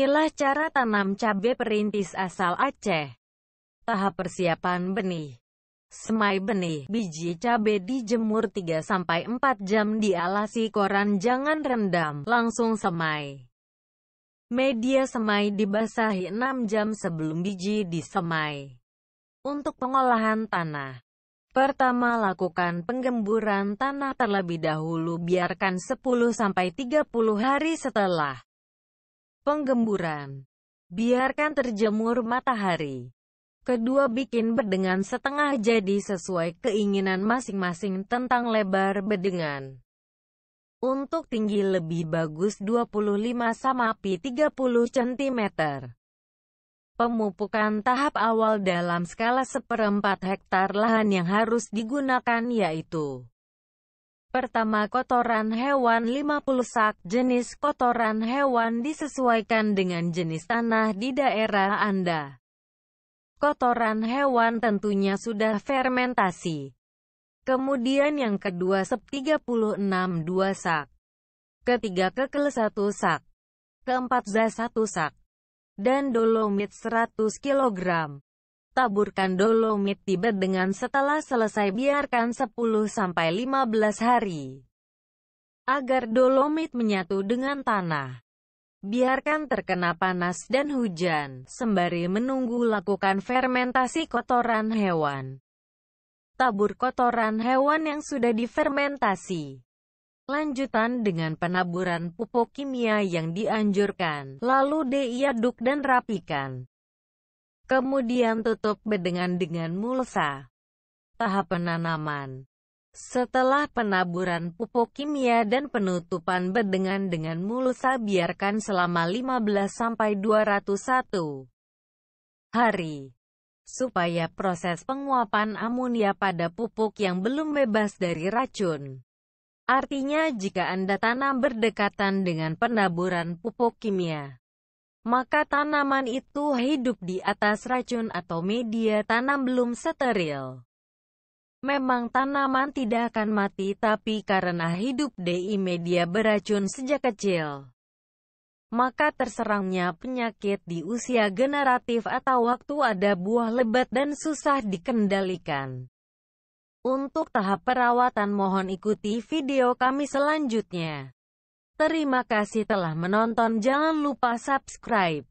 Inilah cara tanam cabai perintis asal Aceh. Tahap persiapan benih. Semai benih. Biji cabai dijemur 3-4 jam di alasi koran, jangan rendam, langsung semai. Media semai dibasahi 6 jam sebelum biji disemai. Untuk pengolahan tanah. Pertama, lakukan penggemburan tanah terlebih dahulu, biarkan 10-30 hari setelah penggemburan. Biarkan terjemur matahari. Kedua, bikin bedengan setengah jadi sesuai keinginan masing-masing tentang lebar bedengan. Untuk tinggi lebih bagus 25-30 cm. Pemupukan tahap awal dalam skala 1/4 hektar lahan yang harus digunakan yaitu: pertama, kotoran hewan 50 sak. Jenis kotoran hewan disesuaikan dengan jenis tanah di daerah Anda. Kotoran hewan tentunya sudah fermentasi. Kemudian yang kedua, sep 36 2 sak. Ketiga, kekel 1 sak. Keempat, zat 1 sak. Dan dolomit 100 kg. Taburkan dolomit di bedengan setelah selesai, biarkan 10-15 hari. Agar dolomit menyatu dengan tanah. Biarkan terkena panas dan hujan, sembari menunggu lakukan fermentasi kotoran hewan. Tabur kotoran hewan yang sudah difermentasi. Lanjutan dengan penaburan pupuk kimia yang dianjurkan, lalu diaduk dan rapikan. Kemudian tutup bedengan dengan mulsa. Tahap penanaman. Setelah penaburan pupuk kimia dan penutupan bedengan dengan mulsa, biarkan selama 15-201 hari. Supaya proses penguapan amonia pada pupuk yang belum bebas dari racun. Artinya jika Anda tanam berdekatan dengan penaburan pupuk kimia, maka tanaman itu hidup di atas racun atau media tanam belum steril. Memang tanaman tidak akan mati, tapi karena hidup di media beracun sejak kecil, maka terserangnya penyakit di usia generatif atau waktu ada buah lebat dan susah dikendalikan. Untuk tahap perawatan mohon ikuti video kami selanjutnya. Terima kasih telah menonton, jangan lupa subscribe.